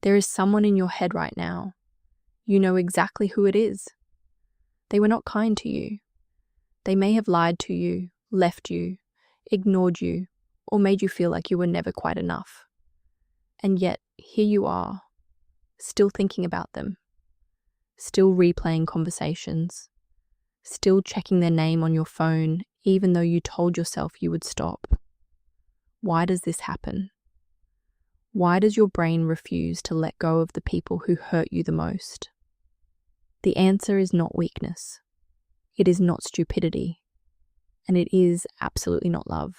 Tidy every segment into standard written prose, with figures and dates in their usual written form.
There is someone in your head right now. You know exactly who it is. They were not kind to you. They may have lied to you, left you, ignored you, or made you feel like you were never quite enough. And yet, here you are, still thinking about them, still replaying conversations, still checking their name on your phone, even though you told yourself you would stop. Why does this happen? Why does your brain refuse to let go of the people who hurt you the most? The answer is not weakness. It is not stupidity. And it is absolutely not love.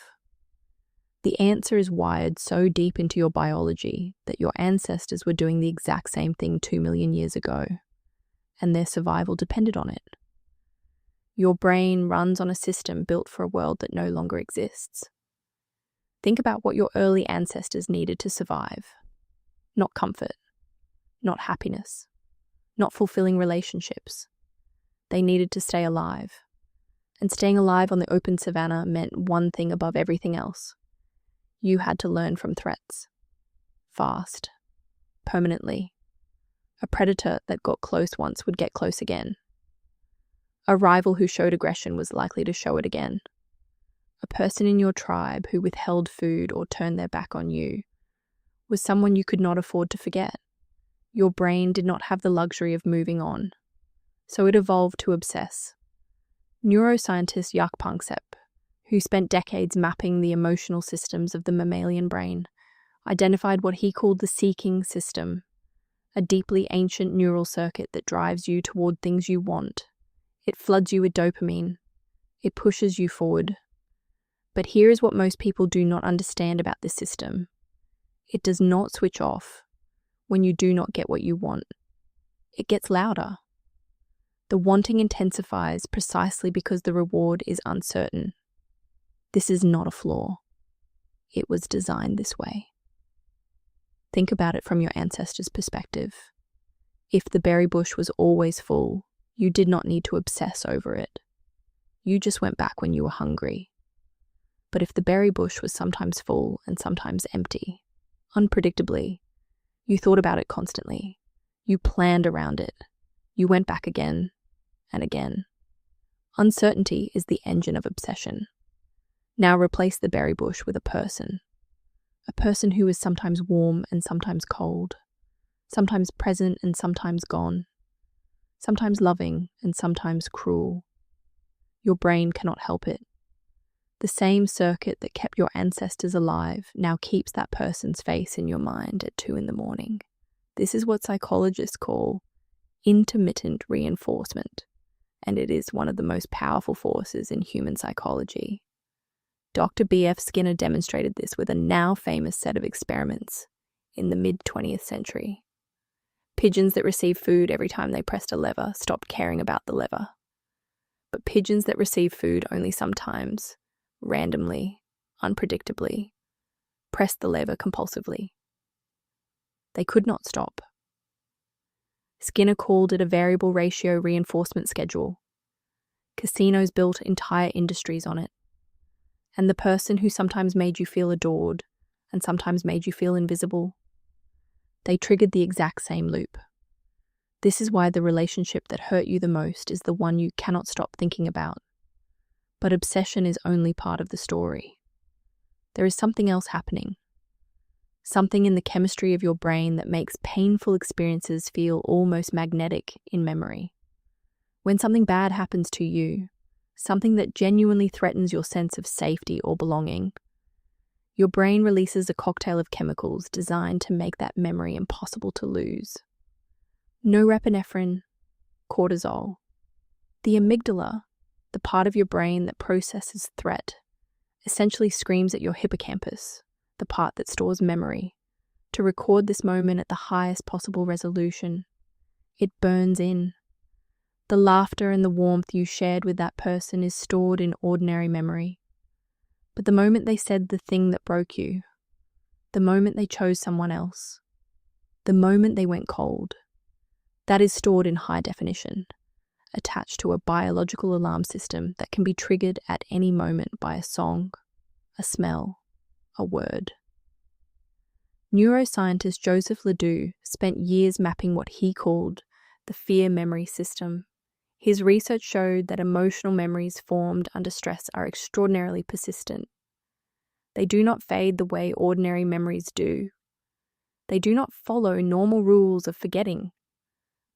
The answer is wired so deep into your biology that your ancestors were doing the exact same thing 2 million years ago, and their survival depended on it. Your brain runs on a system built for a world that no longer exists. Think about what your early ancestors needed to survive. Not comfort, not happiness, not fulfilling relationships. They needed to stay alive. And staying alive on the open savanna meant one thing above everything else. You had to learn from threats. Fast. Permanently. A predator that got close once would get close again. A rival who showed aggression was likely to show it again. A person in your tribe who withheld food or turned their back on you was someone you could not afford to forget. Your brain did not have the luxury of moving on, so it evolved to obsess. Neuroscientist Jaak Panksepp, who spent decades mapping the emotional systems of the mammalian brain, identified what he called the seeking system, a deeply ancient neural circuit that drives you toward things you want. It floods you with dopamine. It pushes you forward. But here is what most people do not understand about this system. It does not switch off when you do not get what you want. It gets louder. The wanting intensifies precisely because the reward is uncertain. This is not a flaw. It was designed this way. Think about it from your ancestors' perspective. If the berry bush was always full, you did not need to obsess over it. You just went back when you were hungry. But if the berry bush was sometimes full and sometimes empty, unpredictably, you thought about it constantly. You planned around it. You went back again and again. Uncertainty is the engine of obsession. Now replace the berry bush with a person who is sometimes warm and sometimes cold, sometimes present and sometimes gone, sometimes loving and sometimes cruel. Your brain cannot help it. The same circuit that kept your ancestors alive now keeps that person's face in your mind at 2 a.m. This is what psychologists call intermittent reinforcement, and it is one of the most powerful forces in human psychology. Dr. B.F. Skinner demonstrated this with a now famous set of experiments in the mid-20th century. Pigeons that received food every time they pressed a lever stopped caring about the lever. But pigeons that received food only sometimes, randomly, unpredictably, pressed the lever compulsively. They could not stop. Skinner called it a variable ratio reinforcement schedule. Casinos built entire industries on it. And the person who sometimes made you feel adored and sometimes made you feel invisible, they triggered the exact same loop. This is why the relationship that hurt you the most is the one you cannot stop thinking about. But obsession is only part of the story. There is something else happening. Something in the chemistry of your brain that makes painful experiences feel almost magnetic in memory. When something bad happens to you, something that genuinely threatens your sense of safety or belonging, your brain releases a cocktail of chemicals designed to make that memory impossible to lose. Norepinephrine, cortisol. The amygdala, the part of your brain that processes threat, essentially screams at your hippocampus, the part that stores memory, to record this moment at the highest possible resolution. It burns in. The laughter and the warmth you shared with that person is stored in ordinary memory. But the moment they said the thing that broke you, the moment they chose someone else, the moment they went cold, that is stored in high definition, attached to a biological alarm system that can be triggered at any moment by a song, a smell, a word. Neuroscientist Joseph Ledoux spent years mapping what he called the fear memory system. His research showed that emotional memories formed under stress are extraordinarily persistent. They do not fade the way ordinary memories do. They do not follow normal rules of forgetting.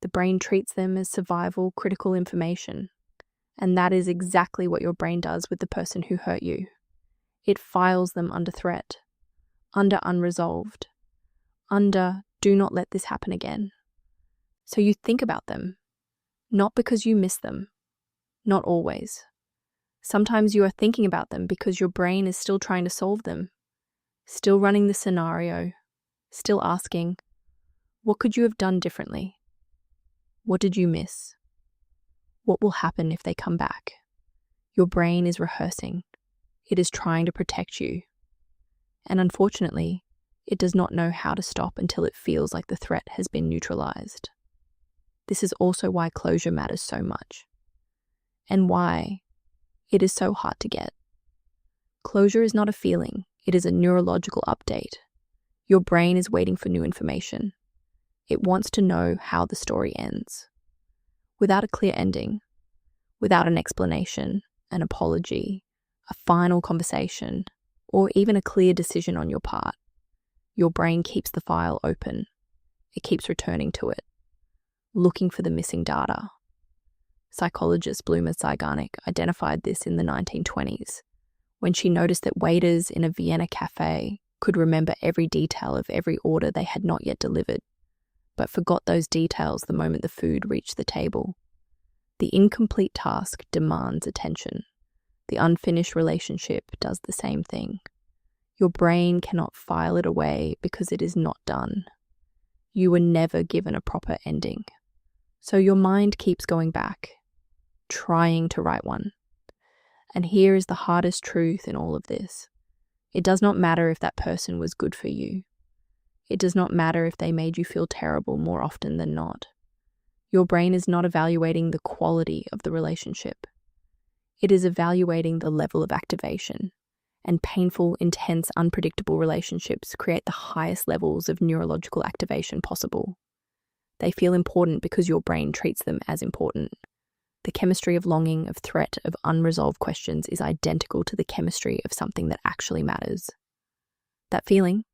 The brain treats them as survival critical information. And that is exactly what your brain does with the person who hurt you. It files them under threat, under unresolved, under do not let this happen again. So you think about them, not because you miss them, not always. Sometimes you are thinking about them because your brain is still trying to solve them, still running the scenario, still asking, what could you have done differently? What did you miss? What will happen if they come back? Your brain is rehearsing. It is trying to protect you. And unfortunately, it does not know how to stop until it feels like the threat has been neutralized. This is also why closure matters so much, and why it is so hard to get. Closure is not a feeling, it is a neurological update. Your brain is waiting for new information. It wants to know how the story ends. Without a clear ending, without an explanation, an apology, a final conversation, or even a clear decision on your part, your brain keeps the file open. It keeps returning to it, looking for the missing data. Psychologist Bluma Zygarnik identified this in the 1920s, when she noticed that waiters in a Vienna cafe could remember every detail of every order they had not yet delivered, but forgot those details the moment the food reached the table. The incomplete task demands attention. The unfinished relationship does the same thing. Your brain cannot file it away because it is not done. You were never given a proper ending. So your mind keeps going back, trying to write one. And here is the hardest truth in all of this. It does not matter if that person was good for you. It does not matter if they made you feel terrible more often than not. Your brain is not evaluating the quality of the relationship. It is evaluating the level of activation, and painful, intense, unpredictable relationships create the highest levels of neurological activation possible. They feel important because your brain treats them as important. The chemistry of longing, of threat, of unresolved questions is identical to the chemistry of something that actually matters. That feeling,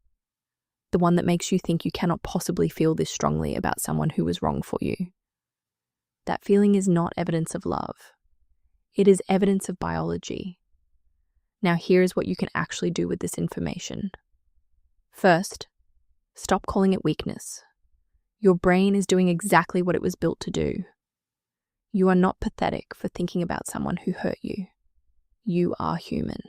the one that makes you think you cannot possibly feel this strongly about someone who was wrong for you. That feeling is not evidence of love. It is evidence of biology. Now here is what you can actually do with this information. First, stop calling it weakness. Your brain is doing exactly what it was built to do. You are not pathetic for thinking about someone who hurt you. You are human.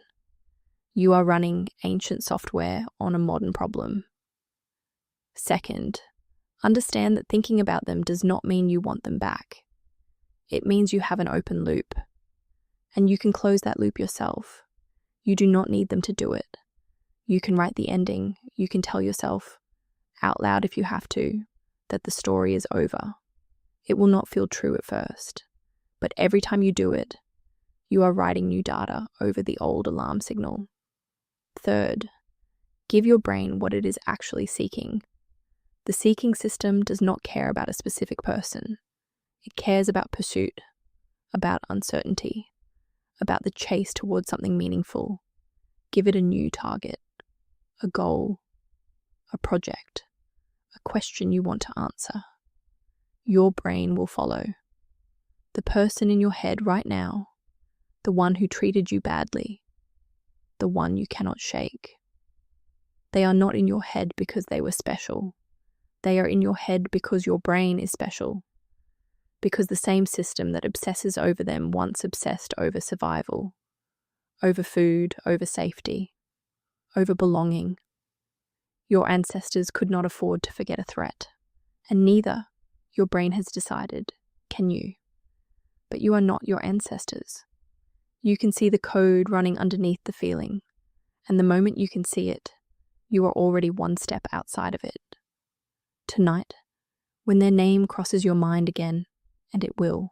You are running ancient software on a modern problem. Second, understand that thinking about them does not mean you want them back. It means you have an open loop, and you can close that loop yourself. You do not need them to do it. You can write the ending. You can tell yourself, out loud if you have to, that the story is over. It will not feel true at first, but every time you do it, you are writing new data over the old alarm signal. Third, give your brain what it is actually seeking. The seeking system does not care about a specific person. It cares about pursuit, about uncertainty, about the chase towards something meaningful. Give it a new target, a goal, a project, a question you want to answer. Your brain will follow. The person in your head right now, the one who treated you badly, the one you cannot shake. They are not in your head because they were special. They are in your head because your brain is special. Because the same system that obsesses over them once obsessed over survival, over food, over safety, over belonging. Your ancestors could not afford to forget a threat, and neither, your brain has decided, can you. But you are not your ancestors. You can see the code running underneath the feeling, and the moment you can see it, you are already one step outside of it. Tonight, when their name crosses your mind again, and it will,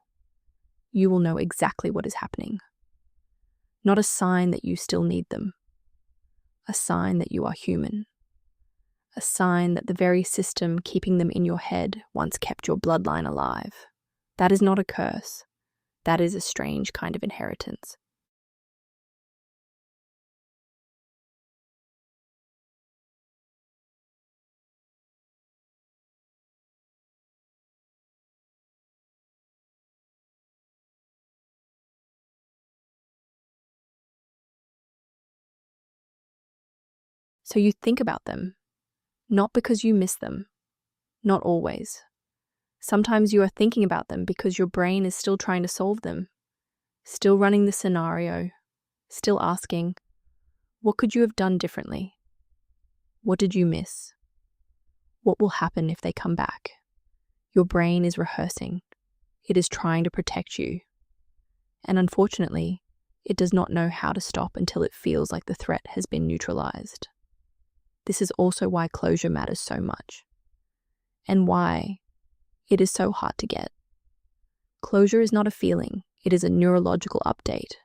you will know exactly what is happening. Not a sign that you still need them. A sign that you are human. A sign that the very system keeping them in your head once kept your bloodline alive. That is not a curse. That is a strange kind of inheritance. So you think about them, not because you miss them, not always. Sometimes you are thinking about them because your brain is still trying to solve them, still running the scenario, still asking, what could you have done differently? What did you miss? What will happen if they come back? Your brain is rehearsing. It is trying to protect you. And unfortunately, it does not know how to stop until it feels like the threat has been neutralized. This is also why closure matters so much, and why it is so hard to get. Closure is not a feeling, it is a neurological update.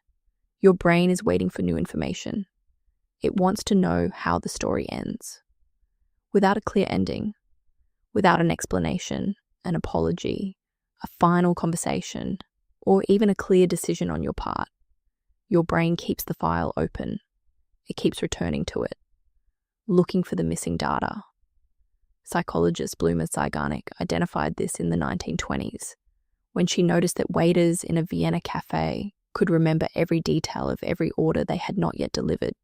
Your brain is waiting for new information. It wants to know how the story ends. Without a clear ending, without an explanation, an apology, a final conversation, or even a clear decision on your part, your brain keeps the file open. It keeps returning to it, looking for the missing data. Psychologist Bluma Zygarnik identified this in the 1920s, when she noticed that waiters in a Vienna cafe could remember every detail of every order they had not yet delivered,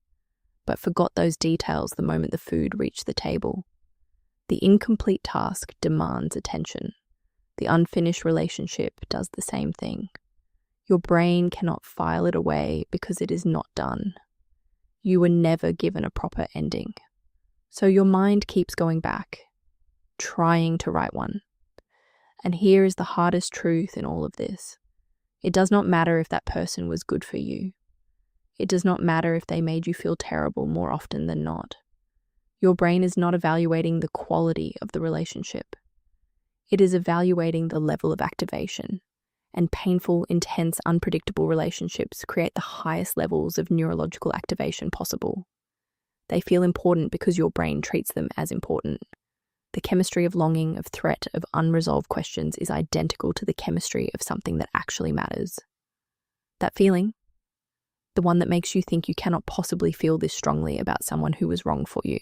but forgot those details the moment the food reached the table. The incomplete task demands attention. The unfinished relationship does the same thing. Your brain cannot file it away because it is not done. You were never given a proper ending. So your mind keeps going back, trying to write one. And here is the hardest truth in all of this. It does not matter if that person was good for you. It does not matter if they made you feel terrible more often than not. Your brain is not evaluating the quality of the relationship. It is evaluating the level of activation. And painful, intense, unpredictable relationships create the highest levels of neurological activation possible. They feel important because your brain treats them as important. The chemistry of longing, of threat, of unresolved questions is identical to the chemistry of something that actually matters. That feeling, the one that makes you think you cannot possibly feel this strongly about someone who was wrong for you.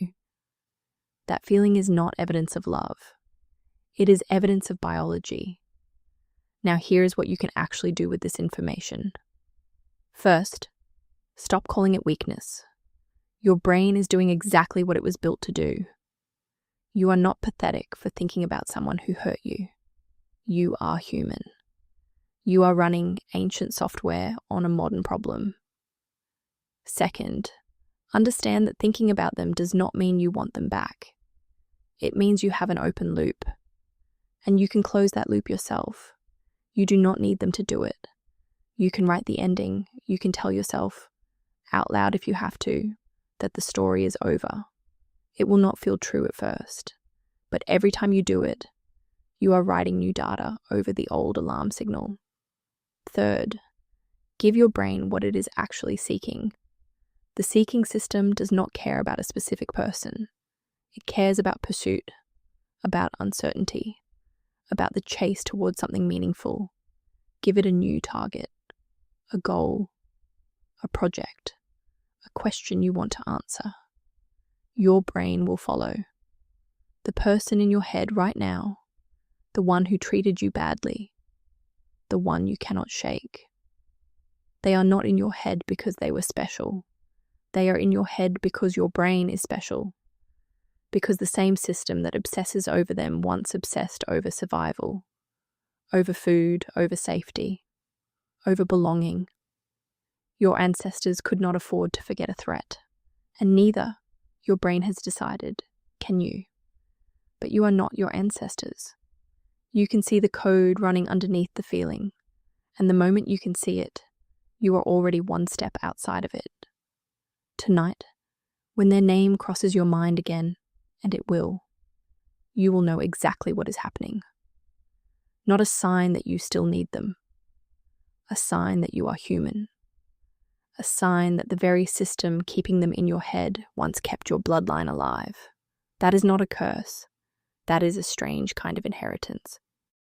That feeling is not evidence of love. It is evidence of biology. Now here is what you can actually do with this information. First, stop calling it weakness. Your brain is doing exactly what it was built to do. You are not pathetic for thinking about someone who hurt you. You are human. You are running ancient software on a modern problem. Second, understand that thinking about them does not mean you want them back. It means you have an open loop, and you can close that loop yourself. You do not need them to do it. You can write the ending. You can tell yourself, out loud if you have to, that the story is over. It will not feel true at first, but every time you do it, you are writing new data over the old alarm signal. Third, give your brain what it is actually seeking. The seeking system does not care about a specific person. It cares about pursuit, about uncertainty, about the chase towards something meaningful. Give it a new target, a goal, a project, a question you want to answer. Your brain will follow. The person in your head right now, the one who treated you badly, the one you cannot shake. They are not in your head because they were special. They are in your head because your brain is special. Because the same system that obsesses over them once obsessed over survival, over food, over safety, over belonging. Your ancestors could not afford to forget a threat, and neither, your brain has decided, can you. But you are not your ancestors. You can see the code running underneath the feeling, and the moment you can see it, you are already one step outside of it. Tonight, when their name crosses your mind again, and it will, you will know exactly what is happening. Not a sign that you still need them. A sign that you are human. A sign that the very system keeping them in your head once kept your bloodline alive. That is not a curse. That is a strange kind of inheritance.